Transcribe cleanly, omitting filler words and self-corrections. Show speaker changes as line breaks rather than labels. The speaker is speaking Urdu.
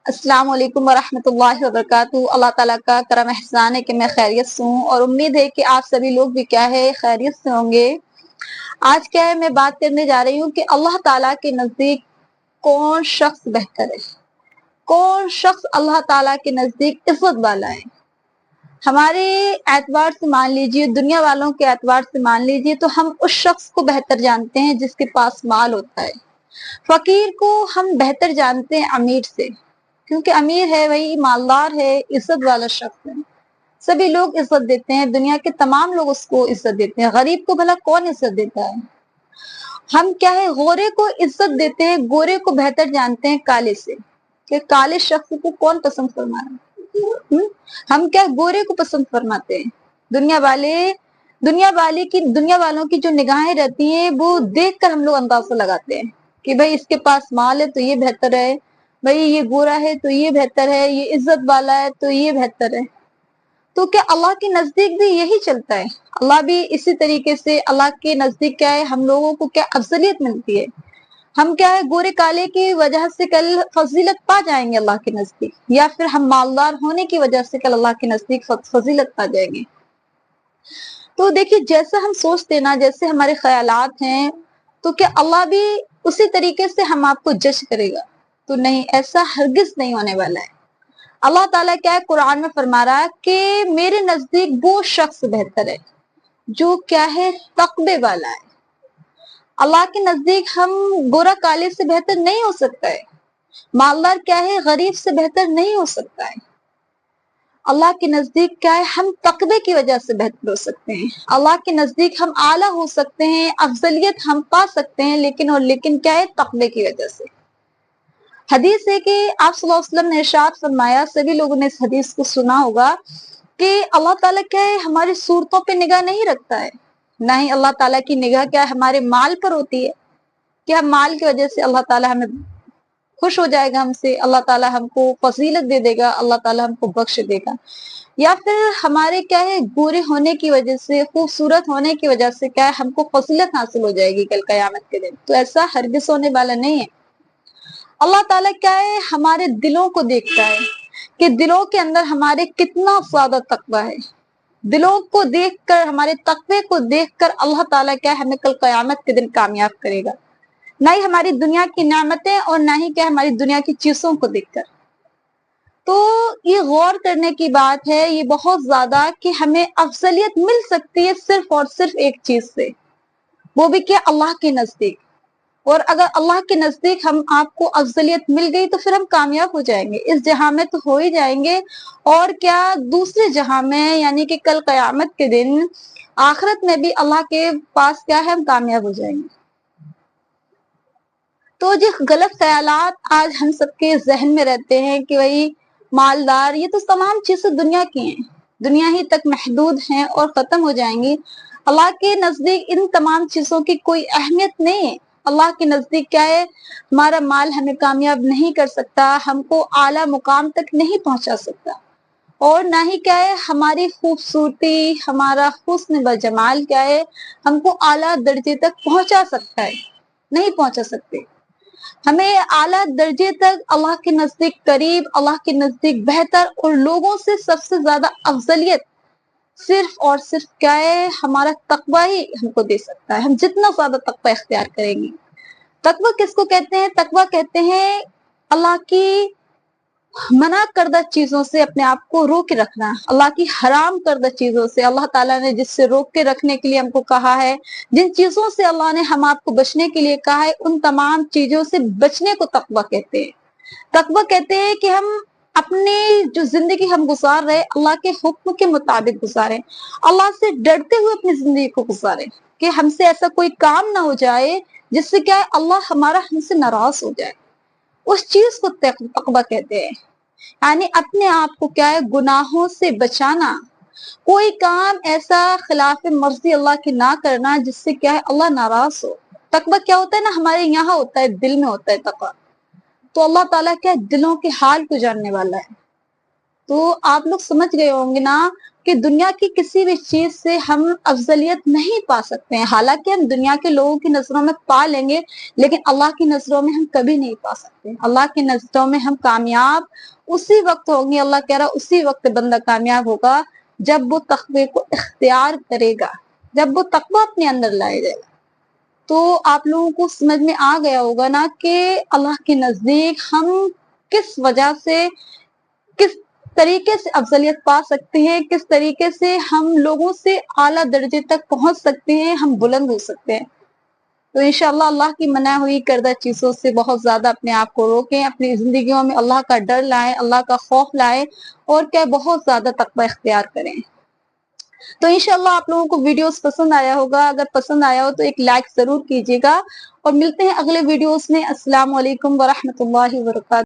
السلام علیکم ورحمۃ اللہ وبرکاتہ۔ اللہ تعالیٰ کا کرم احسان ہے کہ میں خیریت سے ہوں اور امید ہے کہ آپ سبھی لوگ بھی کیا ہے خیریت سے ہوں گے۔ آج کیا ہے میں بات کرنے جا رہی ہوں کہ اللہ تعالیٰ کے نزدیک کون شخص بہتر ہے، کون شخص اللہ تعالیٰ کے نزدیک عزت والا ہے۔ ہمارے اعتبار سے مان لیجیے، دنیا والوں کے اعتبار سے مان لیجیے تو ہم اس شخص کو بہتر جانتے ہیں جس کے پاس مال ہوتا ہے۔ فقیر کو ہم بہتر جانتے ہیں امیر سے، کیونکہ امیر ہے وہی مالدار ہے، عزت والا شخص ہے، سبھی لوگ عزت دیتے ہیں، دنیا کے تمام لوگ اس کو عزت دیتے ہیں۔ غریب کو بھلا کون عزت دیتا ہے؟ ہم کیا ہے گورے کو عزت دیتے ہیں، گورے کو بہتر جانتے ہیں کالے سے، کہ کالے شخص کو کون پسند فرمانا۔ ہم کیا گورے کو پسند فرماتے ہیں۔ دنیا والوں کی جو نگاہیں رہتی ہیں وہ دیکھ کر ہم لوگ اندازہ لگاتے ہیں کہ بھئی اس کے پاس مال ہے تو یہ بہتر ہے، بھئی یہ گورا ہے تو یہ بہتر ہے، یہ عزت والا ہے تو یہ بہتر ہے۔ تو کیا اللہ کے نزدیک بھی یہی چلتا ہے؟ اللہ بھی اسی طریقے سے، اللہ کے نزدیک کیا ہے ہم لوگوں کو کیا افضلیت ملتی ہے۔ ہم کیا ہے گورے کالے کی وجہ سے کل فضیلت پا جائیں گے اللہ کے نزدیک، یا پھر ہم مالدار ہونے کی وجہ سے کل اللہ کے نزدیک فضیلت پا جائیں گے۔ تو دیکھیے جیسا ہم سوچتے نا، جیسے ہمارے خیالات ہیں، تو کیا اللہ بھی اسی طریقے سے ہم آپ کو جج کرے گا؟ تو نہیں، ایسا ہرگز نہیں ہونے والا ہے۔ اللہ تعالیٰ کیا ہے قرآن میں فرما رہا ہے کہ میرے نزدیک وہ شخص بہتر ہے جو کیا ہے تقوی والا ہے۔ اللہ کے نزدیک ہم گورا کالے سے بہتر نہیں ہو سکتا ہے، مالدار کیا ہے غریب سے بہتر نہیں ہو سکتا ہے۔ اللہ کے نزدیک کیا ہے ہم تقوی کی وجہ سے بہتر ہو سکتے ہیں، اللہ کے نزدیک ہم اعلیٰ ہو سکتے ہیں، افضلیت ہم پا سکتے ہیں، لیکن کیا ہے تقوی کی وجہ سے۔ حدیث ہے کہ آپ صلی اللہ علیہ وسلم نے ارشاد فرمایا، سبھی لوگوں نے اس حدیث کو سنا ہوگا، کہ اللہ تعالیٰ کیا ہے ہماری صورتوں پہ نگاہ نہیں رکھتا ہے، نہ ہی اللہ تعالیٰ کی نگاہ کیا ہے ہمارے مال پر ہوتی ہے، کیا مال کی وجہ سے اللہ تعالیٰ ہمیں خوش ہو جائے گا ہم سے، اللہ تعالیٰ ہم کو فضیلت دے دے گا، اللہ تعالیٰ ہم کو بخش دے گا، یا پھر ہمارے کیا ہے گورے ہونے کی وجہ سے، خوبصورت ہونے کی وجہ سے کیا ہے ہم کو فضیلت حاصل ہو جائے گی کل قیامت کے دن۔ تو ایسا ہرگز ہونے والا نہیں ہے۔ اللہ تعالیٰ کیا ہے ہمارے دلوں کو دیکھتا ہے کہ دلوں کے اندر ہمارے کتنا زیادہ تقویٰ ہے۔ دلوں کو دیکھ کر، ہمارے تقوی کو دیکھ کر اللہ تعالیٰ کیا ہے ہمیں کل قیامت کے دن کامیاب کرے گا، نہ ہی ہماری دنیا کی نعمتیں اور نہ ہی کیا ہماری دنیا کی چیزوں کو دیکھ کر۔ تو یہ غور کرنے کی بات ہے، یہ بہت زیادہ، کہ ہمیں افضلیت مل سکتی ہے صرف اور صرف ایک چیز سے، وہ بھی کیا اللہ کے نزدیک۔ اور اگر اللہ کے نزدیک ہم آپ کو افضلیت مل گئی تو پھر ہم کامیاب ہو جائیں گے، اس جہاں میں تو ہو ہی جائیں گے، اور کیا دوسرے جہاں میں، یعنی کہ کل قیامت کے دن آخرت میں بھی اللہ کے پاس کیا ہے ہم کامیاب ہو جائیں گے۔ تو جو غلط خیالات آج ہم سب کے ذہن میں رہتے ہیں کہ وہی مالدار، یہ تو تمام چیزیں دنیا کی ہیں، دنیا ہی تک محدود ہیں اور ختم ہو جائیں گی۔ اللہ کے نزدیک ان تمام چیزوں کی کوئی اہمیت نہیں ہے۔ اللہ کے نزدیک کیا ہے ہمارا مال ہمیں کامیاب نہیں کر سکتا، ہم کو اعلیٰ مقام تک نہیں پہنچا سکتا، اور نہ ہی کیا ہے ہماری خوبصورتی، ہمارا حسن و جمال کیا ہے ہم کو اعلیٰ درجے تک پہنچا سکتا ہے، نہیں پہنچا سکتے۔ ہمیں اعلیٰ درجے تک اللہ کے نزدیک قریب، اللہ کے نزدیک بہتر اور لوگوں سے سب سے زیادہ افضلیت صرف اور صرف کیا ہے ہمارا تقویٰ ہی ہم کو دے سکتا ہے۔ ہم جتنا زیادہ تقویٰ اختیار کریں گے۔ تقویٰ کس کو کہتے ہیں؟ تقویٰ کہتے ہیں اللہ کی منع کردہ چیزوں سے اپنے آپ کو روک رکھنا، اللہ کی حرام کردہ چیزوں سے، اللہ تعالیٰ نے جس سے روک کے رکھنے کے لیے ہم کو کہا ہے، جن چیزوں سے اللہ نے ہم آپ کو بچنے کے لیے کہا ہے، ان تمام چیزوں سے بچنے کو تقویٰ کہتے ہیں۔ تقویٰ کہتے ہیں کہ ہم اپنی جو زندگی ہم گزار رہے اللہ کے حکم کے مطابق گزاریں، اللہ سے ڈرتے ہوئے اپنی زندگی کو گزاریں، کہ ہم سے ایسا کوئی کام نہ ہو جائے جس سے کیا ہے اللہ ہم سے ناراض ہو جائے، اس چیز کو تقویٰ کہتے ہیں۔ یعنی اپنے آپ کو کیا ہے گناہوں سے بچانا، کوئی کام ایسا خلاف مرضی اللہ کی نہ کرنا جس سے کیا ہے اللہ ناراض ہو۔ تقویٰ کیا ہوتا ہے نا، ہمارے یہاں ہوتا ہے، دل میں ہوتا ہے تقویٰ۔ تو اللہ تعالیٰ کیا دلوں کے حال کو جاننے والا ہے۔ تو آپ لوگ سمجھ گئے ہوں گے نا کہ دنیا کی کسی بھی چیز سے ہم افضلیت نہیں پا سکتے ہیں، حالانکہ ہم دنیا کے لوگوں کی نظروں میں پا لیں گے، لیکن اللہ کی نظروں میں ہم کبھی نہیں پا سکتے۔ اللہ کی نظروں میں ہم کامیاب اسی وقت ہوں گے، اللہ کہہ رہا اسی وقت بندہ کامیاب ہوگا جب وہ تقوی کو اختیار کرے گا، جب وہ تقوی اپنے اندر لائے گا۔ تو آپ لوگوں کو سمجھ میں آ گیا ہوگا نا کہ اللہ کے نزدیک ہم کس وجہ سے، کس طریقے سے افضلیت پا سکتے ہیں، کس طریقے سے ہم لوگوں سے اعلیٰ درجے تک پہنچ سکتے ہیں، ہم بلند ہو سکتے ہیں۔ تو انشاءاللہ اللہ کی منع ہوئی کردہ چیزوں سے بہت زیادہ اپنے آپ کو روکیں، اپنی زندگیوں میں اللہ کا ڈر لائیں، اللہ کا خوف لائیں، اور کیا بہت زیادہ تقوی اختیار کریں۔ تو انشاءاللہ آپ لوگوں کو ویڈیوز پسند آیا ہوگا، اگر پسند آیا ہو تو ایک لائک ضرور کیجیے گا، اور ملتے ہیں اگلے ویڈیوز میں۔ السلام علیکم ورحمۃ اللہ وبرکاتہ۔